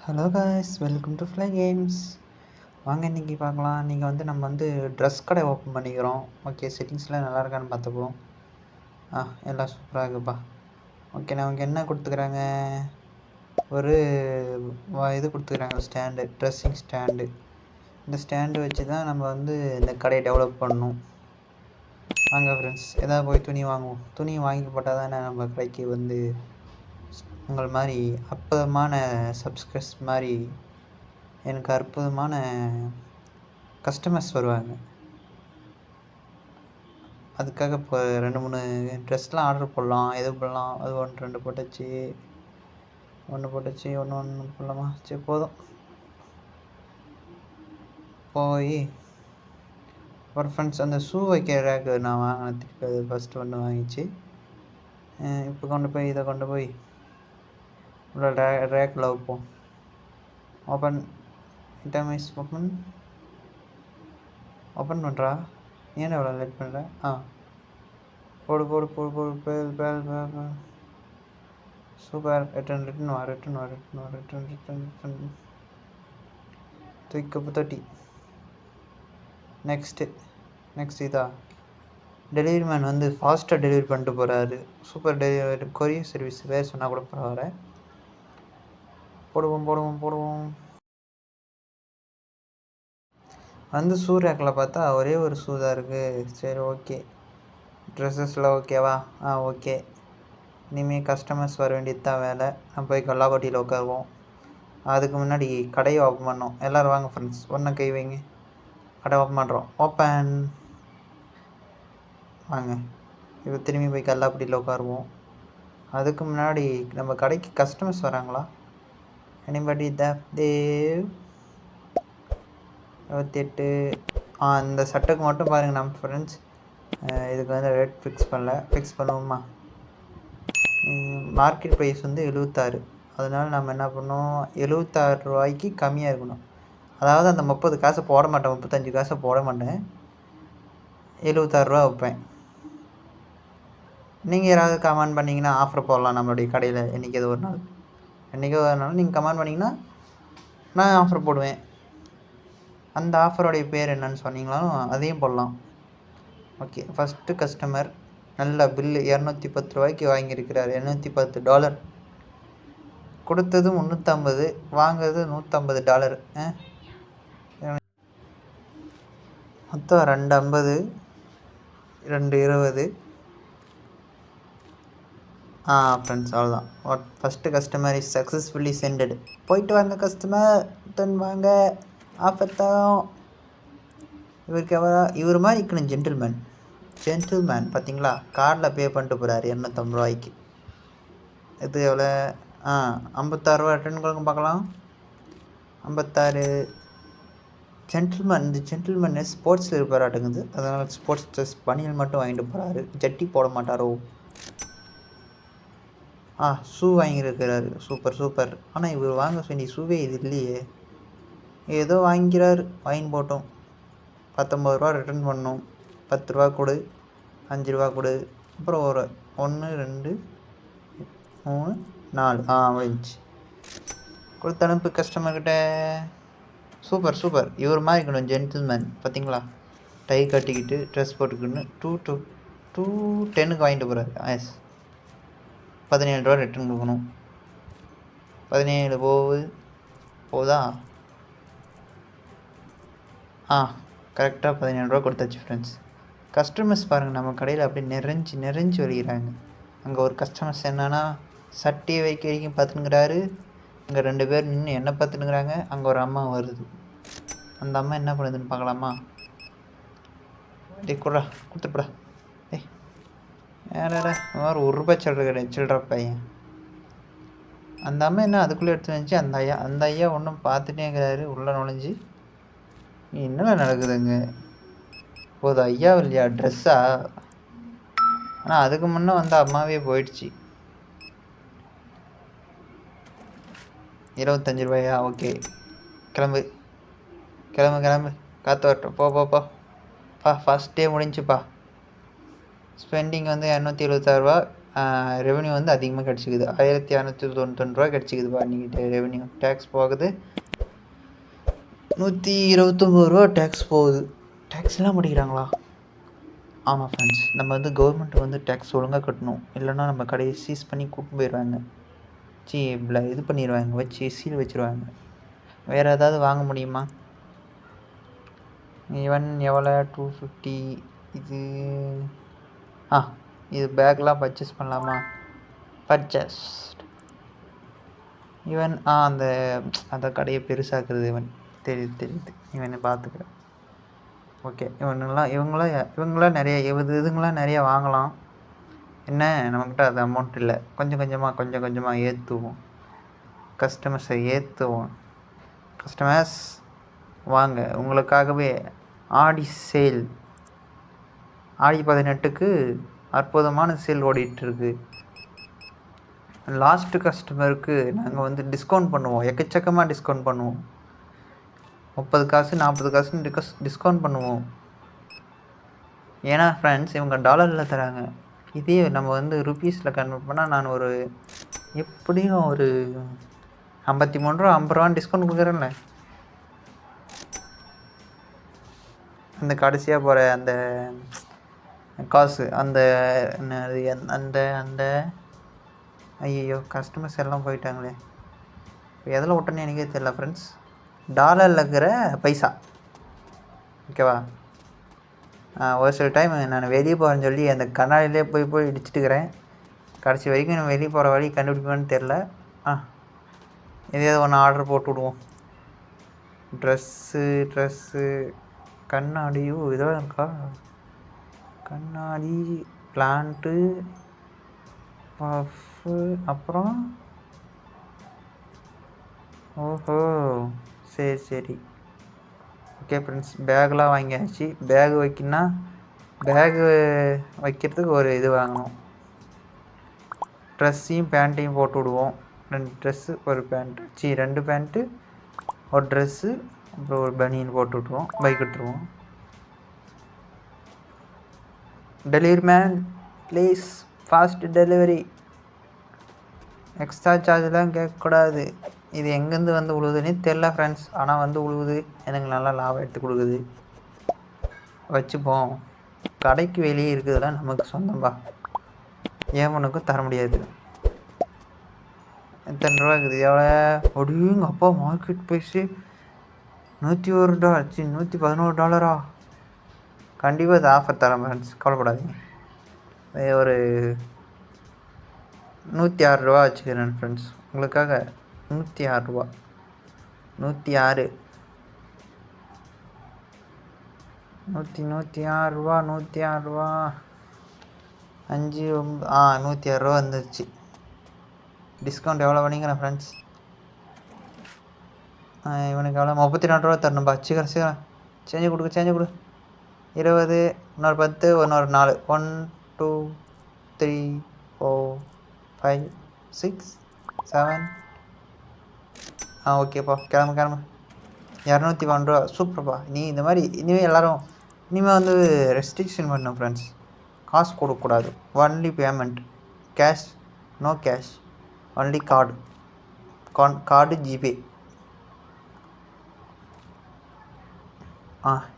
Hello guys, welcome to fly games. வாங்க இன்றைக்கி பார்க்கலாம். நீங்கள் நம்ம ட்ரெஸ் கடை ஓப்பன் பண்ணிக்கிறோம். ஓகே, செட்டிங்ஸ்லாம் நல்லா இருக்கான்னு பார்த்துப்போம். எல்லாம் சூப்பராக இருக்குப்பா. ஓகே, நமக்கு என்ன கொடுத்துக்கிறாங்க? ஒரு இது கொடுத்துக்கிறாங்க, ஸ்டாண்டு, ட்ரெஸ்ஸிங் ஸ்டாண்டு. இந்த ஸ்டாண்டு வச்சு தான் நம்ம இந்த கடையை டெவலப் பண்ணணும். வாங்க ஃப்ரெண்ட்ஸ், எதாவது போய் துணி வாங்குவோம். துணி வாங்கி போட்டால் தானே நம்ம கடைக்கு உங்கள் மாதிரி அற்புதமான சப்ஸ்கிரைஸ் மாதிரி எனக்கு அற்புதமான கஸ்டமர்ஸ் வருவாங்க. அதுக்காக இப்போ 2-3 ட்ரெஸ்லாம் ஆர்டர் போடலாம். எது போடலாம்? அது 1-2 போட்டாச்சு. ஒன்று போடலாமா? சரி, போதும். போய் ஒரு ஃப்ரெண்ட்ஸ் அந்த ஷூ வைக்கிற ரேக்கு நான் வாங்கினதுக்கு அது ஃபஸ்ட்டு ஒன்று வாங்கிச்சு. இப்போ இதை கொண்டு போய் உள்ள ரேக்கில் வைப்போம். ஓப்பன் இன்டர்மைஸ் ஓப்பன் பண்ணுறா. ஏன் எவ்வளோ லேட் பண்ணுற? போடு சூப்பர். ரிட்டன் தூக்கப்பு தொட்டி. நெக்ஸ்ட் இதா டெலிவரி மேன் ஃபாஸ்ட்டாக டெலிவரி பண்ணிட்டு போகிறாரு. சூப்பர் டெலிவரி, கொரியர் சர்வீஸ் வேறு சொன்னால் கூட பரவாயில்ல. போடுவோம். ஷூ ரேக்கில் பார்த்தா ஒரே ஒரு ஷூ தான் இருக்குது. சரி, ஓகே. ட்ரெஸ்ஸஸில் ஓகேவா? ஓகே. இனிமேல் கஸ்டமர்ஸ் வர வேண்டியது தான் வேலை. நம்ம போய் கல்லாக்கொட்டியில் உட்காருவோம். அதுக்கு முன்னாடி கடையை ஓப்பன் பண்ணோம். எல்லோரும் வாங்க ஃப்ரெண்ட்ஸ், ஒன்றை கை வைங்க. கடை ஓப்பன் பண்ணுறோம். ஓப்பன். வாங்க, இப்போ திரும்பி போய் கல்லாப்பட்டியில் உட்காருவோம். அதுக்கு முன்னாடி நம்ம கடைக்கு கஸ்டமர்ஸ் வராங்களா? எனிபடி தேவ் 28. இந்த சட்டைக்கு மட்டும் பாருங்கள் நம்ம ஃப்ரெண்ட்ஸ். இதுக்கு ரேட் ஃபிக்ஸ் பண்ணுவோமா? Market price 76. அதனால் நம்ம என்ன பண்ணோம், 76 ரூபாய்க்கு கம்மியாக இருக்கணும். அதாவது அந்த 30 காசை போட மாட்டேன், 35 காசை போட மாட்டேன், 76 ரூபா வைப்பேன். நீங்கள் யாராவது கமெண்ட் பண்ணிங்கன்னா ஆஃபர் போடலாம் நம்மளுடைய கடையில். என்றைக்கோ ஒரு நாள் நீங்கள் கமெண்ட் பண்ணிங்கன்னா நான் ஆஃபர் போடுவேன். அந்த ஆஃபருடைய பேர் என்னன்னு சொன்னீங்களாலும் அதையும் போடலாம். ஓகே, ஃபஸ்ட்டு கஸ்டமர் நல்ல பில்லு 210 ரூபாய்க்கு வாங்கியிருக்கிறார். $210. கொடுத்தது 350, வாங்குறது $150. மொத்தம் 250, 220. ஃப்ரெண்ட்ஸ், அவ்வளோதான். First customer is successfully scented. போயிட்டு வாங்க கஸ்டமர், ரிட்டன் வாங்க. ஆஃபர் தான். இவருக்கு இவர் மாதிரி இருக்கணும். ஜென்டில்மேன் பார்த்தீங்களா? கார்டில் பே பண்ணிட்டு போகிறாரு 250 ரூபாய்க்கு. இது எவ்வளோ? 56 ரூபா. ரிட்டன் கொடுங்க பார்க்கலாம். 56. இந்த ஜென்டில்மேன் ஸ்போர்ட்ஸில் இருப்பாராட்டுங்குது. அதனால் ஸ்போர்ட்ஸ் ட்ரெஸ் பனியல் மட்டும் வாங்கிட்டு போகிறாரு. ஜட்டி போட மாட்டாரோ? ஷூ வாங்கியிருக்கிறாரு. சூப்பர். ஆனால் இவர் வாங்க வேண்டிய ஷூவே இது இல்லையே. ஏதோ வாங்கிக்கிறாரு. வாங்கி போட்டோம். 19 ரூபா ரிட்டர்ன் பண்ணோம். 10 ரூபா கொடு, 5 ரூபா கொடு, அப்புறம் ஒரு 1 2 3 4 முடிஞ்சிச்சு. கொடுத்து அனுப்பு கஸ்டமர்கிட்ட. சூப்பர். இவர் மாதிரி இருக்கணும் ஜென்டில்மேன். பார்த்தீங்களா? டை கட்டிக்கிட்டு ட்ரெஸ் போட்டுக்கின்னு 210க்கு வாங்கிட்டு போகிறாரு. எஸ், 17 ரூபா ரிட்டர்ன் கொடுக்கணும். 17 போகுதா? கரெக்டாக 17 ரூபா கொடுத்தாச்சு ஃப்ரெண்ட்ஸ். கஸ்டமர்ஸ் பாருங்கள், நம்ம கடையில் அப்படியே நிறைஞ்சு வருகிறாங்க. அங்கே ஒரு கஸ்டமர்ஸ் என்னன்னா சட்டியை வைக்க வரைக்கும் பார்த்துனுங்கிறாரு. இங்கே 2 பேர் நின்று என்ன பார்த்துனுங்கிறாங்க. அங்கே ஒரு அம்மா வருது. அந்த அம்மா என்ன பண்ணுதுன்னு பார்க்கலாமா? கொடுத்துப்படா. வேற மாதிரி ₹1 சில்லற பையன். அந்த அம்மா என்ன அதுக்குள்ளே எடுத்து வந்துச்சு. அந்த ஐயா ஒன்றும் பார்த்துட்டே இருக்கிறாரு. உள்ளே நுழைஞ்சி என்னென்ன நடக்குதுங்க? போது ஐயா இல்லையா, ட்ரெஸ்ஸா? ஆனால் அதுக்கு முன்னே அம்மாவே போயிடுச்சு. 25 ரூபாயா? ஓகே, கிளம்பு. காற்று வரட்டும். போப்பா. First day முடிஞ்சுப்பா. ஸ்பெண்டிங் 276 ரூபா. ரெவென்யூ வந்து அதிகமாக கிடச்சிக்குது. 1691 கிடச்சிக்குதுப்பா இன்றைக்கி ரெவென்யூ. டேக்ஸ் போகுது 129 டேக்ஸ் போகுது. டேக்ஸ்லாம் படிக்கிறாங்களா? ஆமாம் ஃப்ரெண்ட்ஸ், நம்ம வந்து கவர்மெண்ட் வந்து டேக்ஸ் ஒழுங்காக கட்டணும். இல்லைன்னா நம்ம கடையை சீஸ் பண்ணி கூப்பிட்டு போயிடுவாங்க. இது பண்ணிடுவாங்க, வச்சு சீல் வச்சுருவாங்க. வேறு ஏதாவது வாங்க முடியுமா? ஈவன் எவ்வளோ 250. இது இது பேக்லாம் பர்ச்சேஸ் பண்ணலாமா? பர்ச்சேஸ் ஈவன் அந்த கடையை பெருசாக்குறது இவன் தெரியுது இவனை பார்த்துக்கிறேன். ஓகே, இவங்களாம் நிறைய இதுங்களாம் நிறைய வாங்கலாம். என்ன, நம்மக்கிட்ட அது அமௌண்ட் இல்லை. கொஞ்சம் கொஞ்சமாக ஏற்றுவோம். கஸ்டமர்ஸை ஏற்றுவோம். கஸ்டமர்ஸ் வாங்க, உங்களுக்காகவே ஆடி சேல். ஆடி 18க்கு அற்புதமான சேல் ஓடிட்டுருக்கு. லாஸ்ட்டு கஸ்டமருக்கு நாங்கள் வந்து டிஸ்கவுண்ட் பண்ணுவோம். எக்கச்சக்கமாக டிஸ்கவுண்ட் பண்ணுவோம். 30 காசு 40 காசுன்னு டிஸ்கவுண்ட் பண்ணுவோம். ஏன்னா ஃப்ரெண்ட்ஸ், இவங்க டாலரில் தராங்க. இதே நம்ம வந்து ருப்பீஸில் கன்வெர்ட் பண்ணால் நான் எப்படியும் ஒரு 53 ரூபா 50 ரூபான்னு டிஸ்கவுண்ட் கொடுக்குறேன்ல. அந்த கடைசியாக போகிற அந்த காசு அந்த ஐயோ, கஸ்டமர்ஸ் எல்லாம் போயிட்டாங்களே. இப்போ எதில் விட்டேன்னு எனக்கே தெரியல ஃப்ரெண்ட்ஸ். டாலரில் இருக்கிற பைசா, ஓகேவா? ஒரு சில டைம் நான் வெளியே போகிறேன்னு சொல்லி அந்த கண்ணாடியிலே போய் இடிச்சிட்டுக்கிறேன். கடைசி வரைக்கும் நான் வெளியே போகிற வழி கண்டுபிடிப்பேன்னு தெரில. எதையாவது ஒன்று ஆர்டர் போட்டு விடுவோம். ட்ரெஸ்ஸு கண்ணாடியும் இதெல்லாம் இருக்கா? கண்ணாடி, பிளான்ட்டு, பஃப்பு, அப்புறம் ஓஹோ சரி ஓகே ஃப்ரெண்ட்ஸ், பேக்லாம் வாங்கியாச்சு. பேகு வைக்கிறதுக்கு ஒரு இது வாங்கணும். ட்ரெஸ்ஸையும் பேண்ட்டையும் போட்டு விடுவோம். 2 ட்ரெஸ்ஸு ஒரு பேண்ட்டு, 2 பேண்ட்டு ஒரு ட்ரெஸ்ஸு, அப்புறம் ஒரு பனியன் போட்டு விட்ருவோம். பைக் விட்டுருவோம். Delivery man please, fast delivery. Extra சார்ஜெலாம் கேட்கக்கூடாது. இது எங்கேருந்து வந்து விழுவுதுன்னே தெரில ஃப்ரெண்ட்ஸ். ஆனால் வந்து விழுவுது, எனக்கு நல்லா லாபம் எடுத்து கொடுக்குது. வச்சுப்போம். கடைக்கு வெளியே இருக்குதுலாம் நமக்கு சொந்தம்பா, ஏமனுக்கும் தர முடியாது. எத்தனை ரூபா இருக்குது? எவ்வளோ? அப்படிங்க அப்பா, மார்க்கெட் ப்ரைஸு $101, $111. கண்டிப்பாக இது ஆஃபர் தரேன் ஃப்ரெண்ட்ஸ், கவலைப்படாதீங்க. ஒரு 106 ரூபா வச்சுக்கிறேன் ஃப்ரெண்ட்ஸ் உங்களுக்காக. 106 ரூபா, 106 ரூபா, 106 ரூபா, 5 106 ரூபா வந்துருச்சு. டிஸ்கவுண்ட் எவ்வளோ பண்ணிக்கிறேன் ஃப்ரெண்ட்ஸ்? இவனுக்கு எவ்வளோ? 34 ரூபா தரணும்பா. சீக்கிரம் சேஞ்சு கொடு. 20, இன்னொரு 10, இன்னொரு 4, 1 2 3 4 5 6 7. ஓகேப்பா, கிளம்பு. 212 ரூபா, சூப்பர்ப்பா. நீ இந்த மாதிரி இனிமேல் வந்து ரெஸ்ட்ரிக்ஷன் பண்ணணும் ஃப்ரெண்ட்ஸ். காசு கொடுக்கக்கூடாது. Only payment, cash no cash, only card GPay.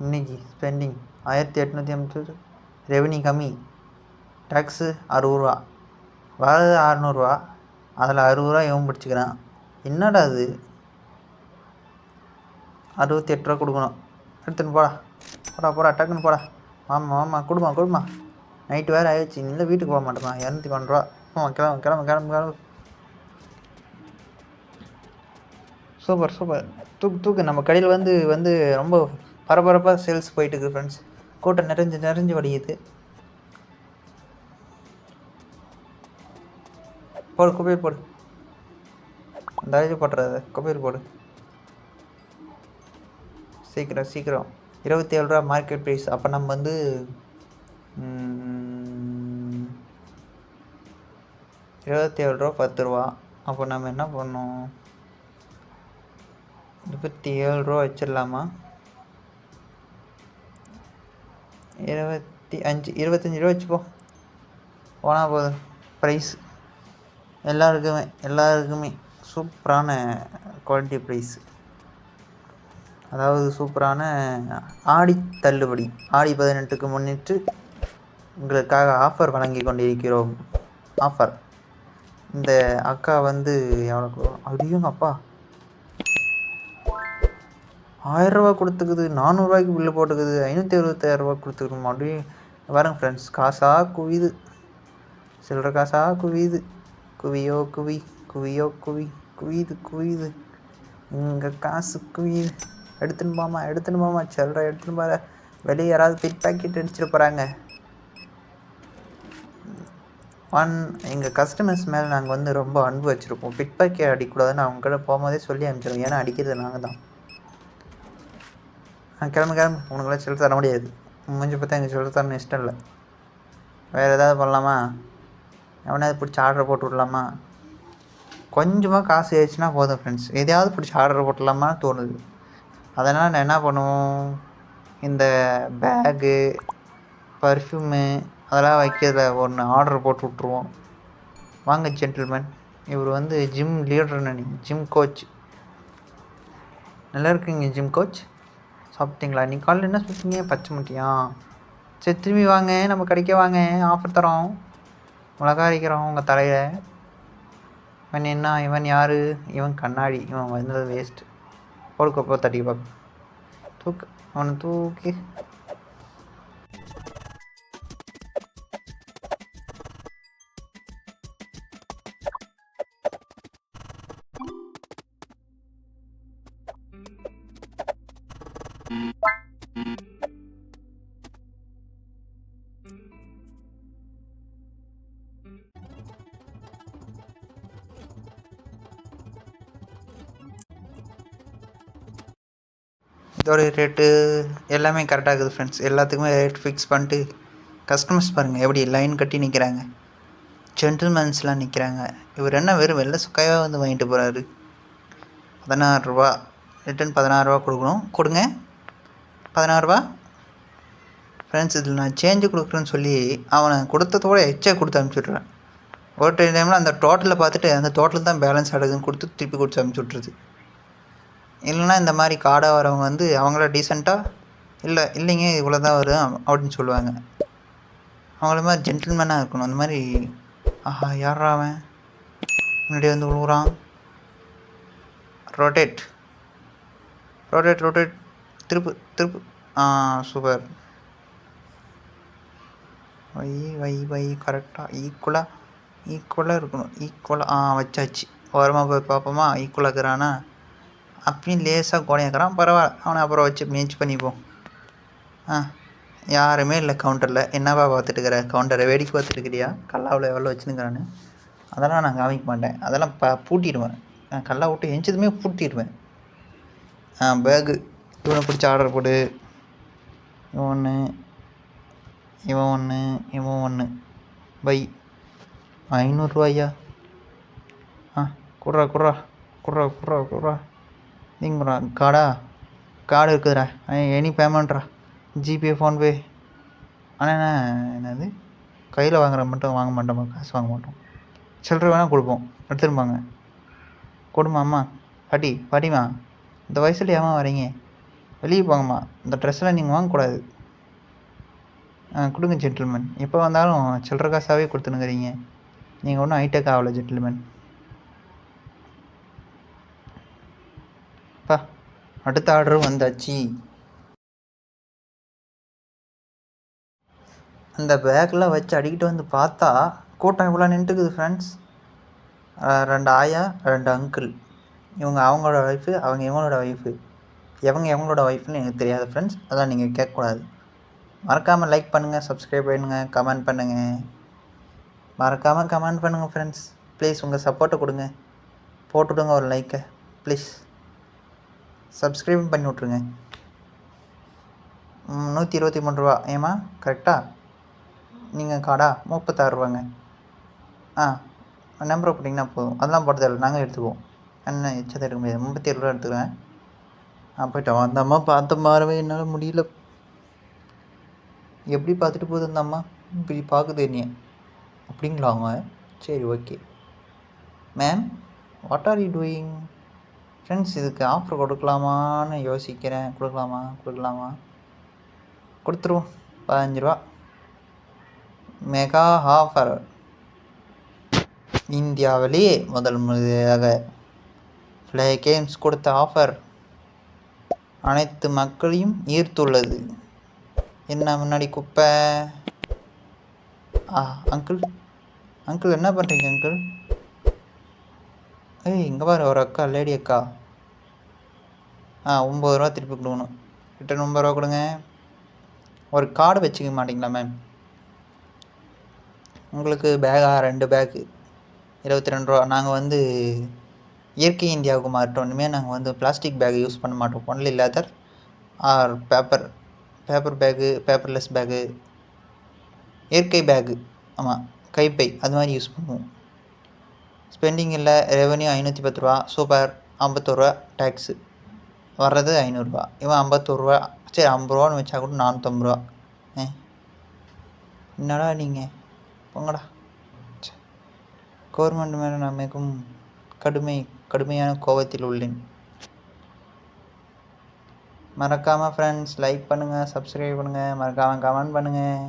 இன்னைக்கு ஸ்பெண்டிங் 1850. ரெவன்யூ கம்மி. டேக்ஸு 60 ரூபா, வரது 600 ரூபா. அதில் 60 ரூபா இவன் பிடிச்சிக்கிறான். என்னடா அது? 68 ரூபா கொடுக்கணும். எடுத்துன்னு போடா டக்குன்னு போடா. ஆமாம் கொடுமா. நைட்டு வேறு ஆயிடுச்சு, இல்லை வீட்டுக்கு போக மாட்டேமா. 212 ரூபா. கிளம்பு. சூப்பர். தூக்கு. நம்ம கடையில் வந்து ரொம்ப பரபரப்பாக சேல்ஸ் போயிட்டுருக்கு ஃப்ரெண்ட்ஸ். கூட்டம் நிறைஞ்சு வடியுது. போடு, குப்பையை போடு. அந்த அழிவு போட்டுறாத, குப்பையில் போடு. சீக்கிரம். 27 ரூபா மார்க்கெட் ப்ரைஸ். அப்போ நம்ம வந்து 27 ரூபா 10 ரூபா. அப்போ நம்ம என்ன பண்ணோம்? 27 ரூபா வச்சிடலாமா? 25 ரூபா வச்சுப்போம். போனால் போதும். ப்ரைஸ் எல்லாருக்குமே சூப்பரான குவாலிட்டி ப்ரைஸ். அதாவது சூப்பரான ஆடி தள்ளுபடி. ஆடி 18க்கு முன்னிட்டு உங்களுக்காக ஆஃபர் வழங்கி கொண்டிருக்கிறோம். ஆஃபர் இந்த அக்கா வந்து எவ்வளோ அடியும் அப்பா 1000 ரூபா கொடுத்துக்குது, 400 ரூபாய்க்கு பில்லு போட்டுக்குது, 576 ரூபா கொடுத்துக்குது. அப்படியே பாருங்க ஃப்ரெண்ட்ஸ், காசாக குவியுது, சில்லற காசாக குவியுது. குவியோ குவி குவியோ குவி குவியுது இங்கே காசு குவியுது. எடுத்துன்னு போமா சில்லற எடுத்துன்னு போகிற. வெளியே யாராவது பிட் பாக்கெட் அடிச்சுட்டு போகிறாங்க. எங்கள் கஸ்டமர்ஸ் மேலே நாங்கள் வந்து ரொம்ப அன்பு வச்சுருப்போம். பிட் பாக்கெட் அடிக்கக்கூடாதுன்னு அவங்ககிட்ட போகும்போதே சொல்லி அனுப்பிச்சிடுவோம். ஏன்னா அடிக்கிறது நாங்கள் தான். கிளம்பு உனக்குலாம் சில்லற தர முடியாது. முடிஞ்சு பார்த்தா எங்கள் சில்லற தரணும் இஷ்டம் இல்லை. வேறு ஏதாவது பண்ணலாமா? எவனாவது பிடிச்சி ஆர்டர் போட்டு விடலாமா? கொஞ்சமாக காசு ஆயிடுச்சுன்னா போதும் ஃப்ரெண்ட்ஸ், எதையாவது பிடிச்சி ஆர்டர் போட்டுடலாமான்னு தோணுது. அதனால் நான் என்ன பண்ணுவோம், இந்த பேகு பர்ஃப்யூமு அதெல்லாம் வைக்கிறத ஒன்று ஆர்டர் போட்டு விட்ருவோம். வாங்க ஜென்டில்மேன், இவர் வந்து ஜிம் லீடர்னு ஜிம் கோச். நல்லா இருக்குங்க ஜிம் கோச். சாப்பிட்டீங்களா? நீ காலையில் என்ன சாப்பிட்டீங்க? பச்சை முட்டியா? சரி திரும்பி வாங்க, நம்ம கடைக்க வாங்க, ஆஃபர் தரோம். மிளகா அரைக்கிறோம் உங்கள் தலையில். இவன் யார்? இவன் கண்ணாடி. இவன் வந்தது வேஸ்ட்டு. போடுக்கப்போ தட்டி பார்க்க தூக்கு, அவனை தூக்கி. இதோட ரேட்டு எல்லாமே கரெக்டாக இருக்குது ஃப்ரெண்ட்ஸ். எல்லாத்துக்குமே ரேட் ஃபிக்ஸ் பண்ணிட்டு கஸ்டமர்ஸ் பாருங்கள் எப்படி லைன் கட்டி நிற்கிறாங்க. ஜென்டில்மேன்ஸ்லாம் நிற்கிறாங்க. இவர் என்ன வெறும் வெள்ளை சுக்காயாக வந்து வாங்கிட்டு போகிறாரு. 16 ரூபா ரிட்டன் 16 ரூபா கொடுக்கணும். கொடுங்க 16 ரூபா ஃப்ரெண்ட்ஸ். இதில் நான் சேஞ்சு கொடுக்குறேன்னு சொல்லி அவனை கொடுத்ததோட எச்சா கொடுத்து அனுப்பிச்சுட்றேன். ஒரு டைமில் அந்த டோட்டலை பார்த்துட்டு அந்த டோட்டல் தான் பேலன்ஸ் ஆகுதுன்னு கொடுத்து திருப்பி கொடுத்து அனுப்பிச்சி விட்ருது. இல்லைன்னா இந்த மாதிரி கார்டாக வரவங்க வந்து அவங்கள டீசெண்டாக இல்லைங்க இவ்வளோ தான் வரும் அப்படின்னு சொல்லுவாங்க. அவங்கள மாதிரி ஜென்டில்மேனாக இருக்கணும். அந்த மாதிரி ஆஹா யாரா அவன் முன்னாடி வந்து விழுவுறான். ரொட்டேட் திருப்பு சூப்பர். வை கரெக்டாக ஈக்குவலாக இருக்கணும். ஈக்குவலாக வச்சாச்சு. ஓரமாக போய் பார்ப்போமா ஈக்குவலாக இருக்கிறானா? அப்பயும் லேசாக கோடையாக்குறான். பரவாயில்ல, அவனை அப்புறம் வச்சு மேட்ச் பண்ணிப்போம். யாருமே இல்லை கவுண்டரில். என்னவா பார்த்துட்டு இருக்கிற? கவுண்டரை வேடிக்கை பார்த்துட்டு இருக்கிறியா? கல்லாவில் எவ்வளோ வச்சுருக்கிறான்னு அதெல்லாம் நான் காமிக்க மாட்டேன். அதெல்லாம் பூட்டிடுவேன். கல்லா விட்டு எஞ்சதுமே பூட்டிடுவேன். பேகு இவனை பிடிச்சி ஆர்டர் போடு. இவன் ஒன்று பை 500 ரூபாய்யா? குட்றா நீங்கடா. கார்டு இருக்குதுடா. எனி பேமெண்ட்ரா, ஜிபே ஃபோன்பே. ஆனால் என்னது கையில் வாங்குற மட்டும் வாங்க மாட்டோமா? காசு வாங்க மாட்டோம். சில்லற வேணால் கொடுப்போம். எடுத்துருப்பாங்க. கொடுமா அம்மா. பாட்டிமா இந்த வயசில் ஏமா வரீங்க? வெளியே போங்கம்மா. இந்த ட்ரெஸ்ஸில் நீங்கள் வாங்கக்கூடாது. கொடுங்க ஜென்டில்மேன். எப்போ வந்தாலும் சில்லற காசாகவே கொடுத்துனுங்கிறீங்க. நீங்கள் ஒன்றும் ஹைடெக் ஆகலை ஜென்டில்மேன். அடுத்த ஆர்டரும் வந்தாச்சு. அந்த பேக்கில் வச்சு அடிக்கிட்டு வந்து பார்த்தா கூட்டம் இவ்வளோ நின்றுக்குது ஃப்ரெண்ட்ஸ். 2 ஆயா 2 அங்கிள். இவங்க அவங்களோட ஒய்ஃபு, அவங்க இவங்களோட ஒய்ஃபு. எவங்களோட ஒய்ஃப்னு எனக்கு தெரியாது ஃப்ரெண்ட்ஸ். அதான் நீங்கள் கேட்கக்கூடாது. மறக்காமல் லைக் பண்ணுங்கள், சப்ஸ்கிரைப் பண்ணுங்கள், கமெண்ட் பண்ணுங்கள். மறக்காமல் கமெண்ட் பண்ணுங்கள் ஃப்ரெண்ட்ஸ். ப்ளீஸ் உங்கள் சப்போர்ட்டை கொடுங்க. போட்டுவிடுங்க ஒரு லைக்கை ப்ளீஸ். சப்ஸ்கிரைப் பண்ணி விட்ருங்க. 123 ரூபா ஏமா கரெக்டாக? நீங்கள் கார்டா 36 ரூபாங்க. நம்பரை போட்டிங்கன்னா போதும். அதெல்லாம் போட்டு தரல, நாங்கள் எடுத்துக்குவோம். என்ன எச்சத்தை எடுக்க முடியாது. 37 ரூபா எடுத்துக்கிறேன். போய்ட்டோம். அந்த அம்மா பார்த்த மாறவே என்னால் முடியல. எப்படி பார்த்துட்டு போகுது அந்த அம்மா? இப்படி பார்க்குது என்னைய. அப்படிங்களா அவங்க? சரி okay. Ma'am what are you doing? Friends இதுக்கு ஆஃபர் கொடுக்கலாமான்னு யோசிக்கிறேன். கொடுக்கலாமா? கொடுத்துருவோம். 15 ரூபா மெகா ஆஃபர். இந்தியாவிலேயே முதல் முறையாக ஃப்ளை கேம்ஸ் கொடுத்த ஆஃபர் அனைத்து மக்களையும் ஈர்த்துள்ளது. என்ன முன்னாடி குப்பை? அங்கிள் என்ன பண்ணுறீங்க அங்கிள்? இங்கே பாரு ஒரு அக்கா, லேடி அக்கா. 9 ரூபா திருப்பி கொடுக்கணும். ரிட்டன் 9 ரூபா கொடுங்க. ஒரு கார்டு வச்சுக்க மாட்டிங்களா மேம்? உங்களுக்கு பேகா 2 பேக்கு 22 ரூபா. நாங்கள் வந்து இயற்கை இந்தியாவுக்கு மாற்றோம். இனிமேல் நாங்கள் வந்து பிளாஸ்டிக் பேக் யூஸ் பண்ண மாட்டோம். Only leather or paper bag, paperless bag, இயற்கை பேக்கு. ஆமாம், கைப்பை அது மாதிரி யூஸ் பண்ணுவோம். ஸ்பெண்டிங் இல்லை. ரெவன்யூ 510 ரூபா. சூப்பர். 51 ரூபா டேக்ஸு. வர்றது 500 ரூபா. இவன் 51 ரூபா. சரி 50 ரூபான்னு வச்சா கூட 450 ரூபா. என்னடா நீங்கள் போங்கடா. கவர்மெண்ட் மேலே நான் மிகவும் கடுமையான கோபத்தில் உள்ளேன். மறக்காமல் ஃப்ரெண்ட்ஸ் லைக் பண்ணுங்கள், சப்ஸ்கிரைப் பண்ணுங்கள், மறக்காமல் கமெண்ட் பண்ணுங்கள்.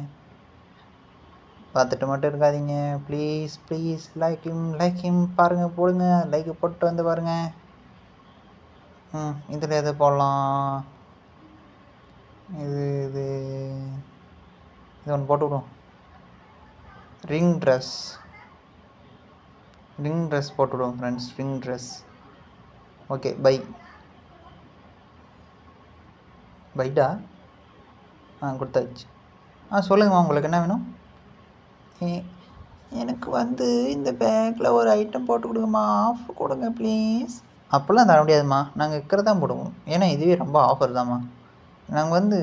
பார்த்துட்டு மட்டும் இருக்காதீங்க. ப்ளீஸ் லைக் ஹிம் பாருங்கள், போடுங்க. லைக் போட்டு வந்து பாருங்கள். இதில் எது போடலாம்? இது ஒன்று போட்டு விடுவோம். ரிங் ட்ரெஸ் போட்டு விடுவோம் ஃப்ரெண்ட்ஸ். Ring dress. ஓகே பைட்டா கொடுத்தாச்சு. சொல்லுங்கம்மா, உங்களுக்கு என்ன வேணும்? எனக்கு வந்து இந்த பேக்கில் ஒரு ஐட்டம் போட்டு கொடுங்கம்மா, ஆஃபர் கொடுங்க ப்ளீஸ். அப்போல்லாம் தர முடியாதும்மா, நாங்கள் இருக்கிறதான் போடுவோம். ஏன்னா இதுவே ரொம்ப ஆஃபர் தான்மா. நாங்கள் வந்து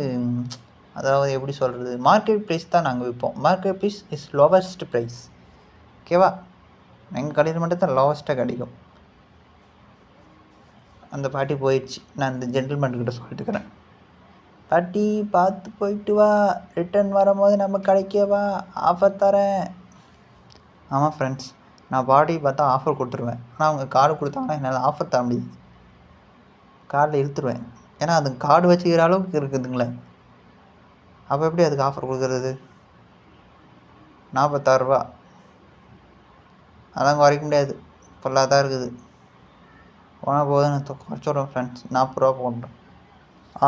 அதாவது எப்படி சொல்கிறது, மார்க்கெட் ப்ரைஸ் தான் நாங்கள் விற்போம். Market price is lowest price. ஓகேவா? எங்கள் கடையில் மட்டும் தான் லோவஸ்ட்டாக கிடைக்கும். அந்த பாட்டி போயிடுச்சு. நான் இந்த ஜென்டில்மேன்கிட்ட சொல்லிட்டுக்கிறேன். பாட்டி பார்த்து போயிட்டு வா, ரிட்டன் வரும்போது நம்ம கடைக்கே வா, ஆஃபர் தரேன். ஆமாம் ஃப்ரெண்ட்ஸ், நான் பாட்டி பார்த்தா ஆஃபர் கொடுத்துருவேன். ஆனால் அவங்க கார்டு கொடுத்தாங்கன்னா என்னால் ஆஃபர் தர முடியாது. கார்டில் இழுத்துருவேன். ஏன்னா அது கார்டு வச்சுக்கிற அளவுக்கு இருக்குதுங்களே. அப்போ எப்படி அதுக்கு ஆஃபர் கொடுக்குறது? 46 ரூபா. அதான் குறைக்க முடியாது, ஃபுல்லாக தான் இருக்குது. போனால் போதும், நான் குறைச்சி விட்றேன் ஃப்ரெண்ட்ஸ். 40 ரூபா போடுறேன்.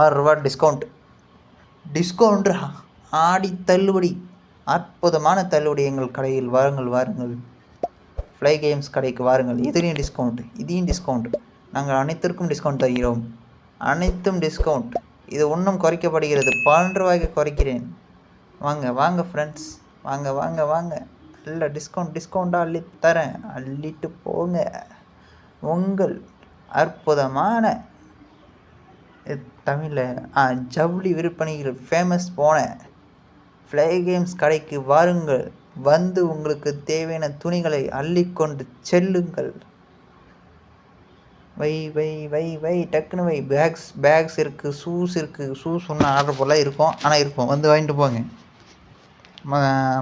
6 ரூபா டிஸ்கவுண்ட்ரா. ஆடி தள்ளுபடி, அற்புதமான தள்ளுபடி எங்கள் கடையில். வாருங்கள். ஃப்ளை கேம்ஸ் கடைக்கு வாருங்கள். இதையும் டிஸ்கவுண்ட். நாங்கள் அனைத்திற்கும் டிஸ்கவுண்ட் தருகிறோம். அனைத்தும் டிஸ்கவுண்ட். இது இன்னும் குறைக்கப்படுகிறது. 12 ரூபாய்க்கு குறைக்கிறேன். வாங்க ஃப்ரெண்ட்ஸ், வாங்க. இல்லை டிஸ்கவுண்ட்டாக அள்ளி தரேன். அள்ளிட்டு போங்க. உங்கள் அற்புதமான தமிழில் ஜவுளி விற்பனையில் ஃபேமஸ் போன ஃப்ளை கேம்ஸ் கடைக்கு வாருங்கள். வந்து உங்களுக்கு தேவையான துணிகளை அள்ளிக்கொண்டு செல்லுங்கள். வை டக்குன்னு வை. பேக்ஸ் இருக்குது, ஷூஸ் இருக்குது. ஷூஸ் ஒன்றும் ஆர்டர் போல இருக்கும், ஆனால் இருக்கும். வந்து வாங்கிட்டு போங்க.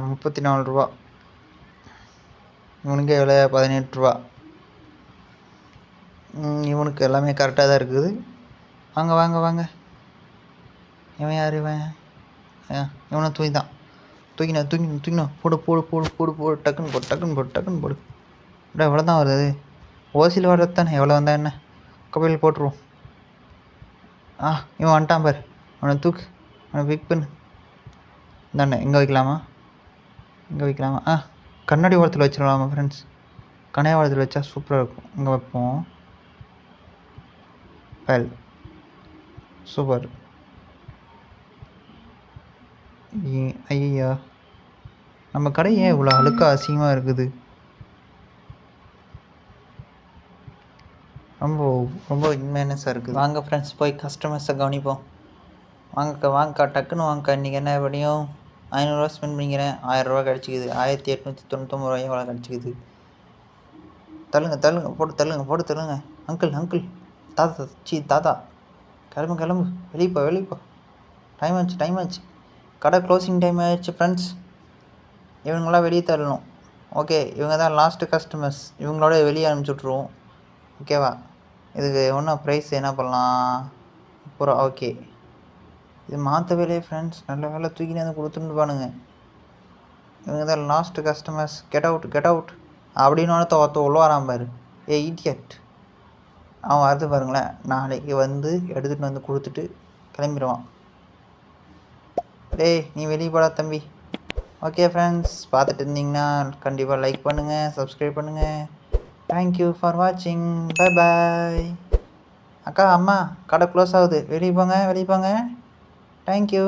34 ரூபா. இவனுக்கு எவ்வளோ? 18 ரூபா. இவனுக்கு எல்லாமே கரெக்டாக தான் இருக்குது. வாங்க. இவன் யார்? இவனை தூக்கினா போடு. டக்குன்னு போடு. எவ்வளோ தான் வருது? ஓசியில் வர்றது தானே. எவ்வளோ வந்தால் என்ன? கப்பலில் போட்டுருவோம். இவன் வந்துட்டான் பாரு. அவனை தூக்கு, அவனை பிக் பண்ணு. தானே இங்கே வைக்கலாமா? கண்ணாடி ஓரத்தில் வச்சிடலாமா ஃப்ரெண்ட்ஸ்? கண்ணாடி ஓரத்தில் வச்சா சூப்பராக இருக்கும். இங்கே வைப்போம். சூப்பர். ஐயா, நம்ம கடை ஏன் இவ்வளோ அழுக்காக அசிங்கமாக இருக்குது? ரொம்ப இன்மேனஸாக இருக்குது. வாங்க ஃப்ரெண்ட்ஸ், போய் கஸ்டமர்ஸை கவனிப்போம். வாங்கக்கா டக்குன்னு வாங்கக்கா. இன்றைக்கி என்ன எப்படியும் 500 ரூபா ஸ்பெண்ட் பண்ணிக்கிறேன். 1000 ரூபா கிடச்சிக்குது. 1899 ரூபாயும் எவ்வளோ கிடச்சிக்குது. தள்ளுங்க போட்டு தள்ளுங்க. அங்கிள் தாத்தா கிளம்பு. வெளியே போ. டைம் ஆச்சு. கடை க்ளோசிங் டைம் ஆயிடுச்சு ஃப்ரெண்ட்ஸ். இவங்களாம் வெளியே தள்ளணும். ஓகே, இவங்க தான் லாஸ்ட்டு கஸ்டமர்ஸ். இவங்களோட வெளியே அனுப்பிச்சுட்ருவோம். ஓகேவா? இதுக்கு ஒன்றும் ப்ரைஸ் என்ன பண்ணலாம்? அப்புறம் ஓகே, இது மாற்றவே இல்லையே ஃப்ரெண்ட்ஸ். நல்ல வேலை தூக்கினு வந்து கொடுத்துருப்பானுங்க. இவங்க தான் last customers. Get out get out அப்படின்னு ஒருத்த உள்ள வரான் பாரு. ஏ இடியட், அவன் வருது பாருங்களேன். நாளைக்கு வந்து எடுத்துகிட்டு வந்து கொடுத்துட்டு கிளம்பிடுவான். டேய் நீ வெளியே போடா தம்பி. ஓகே ஃப்ரெண்ட்ஸ், பார்த்துட்டு இருந்தீங்கன்னா கண்டிப்பாக லைக் பண்ணுங்கள், சப்ஸ்கிரைப் பண்ணுங்கள். தேங்க்யூ ஃபார் வாட்சிங். Bye bye. அக்கா அம்மா கடை க்ளோஸ் ஆகுது, வெளியே போங்க வெளியே போங்க. தேங்க்யூ.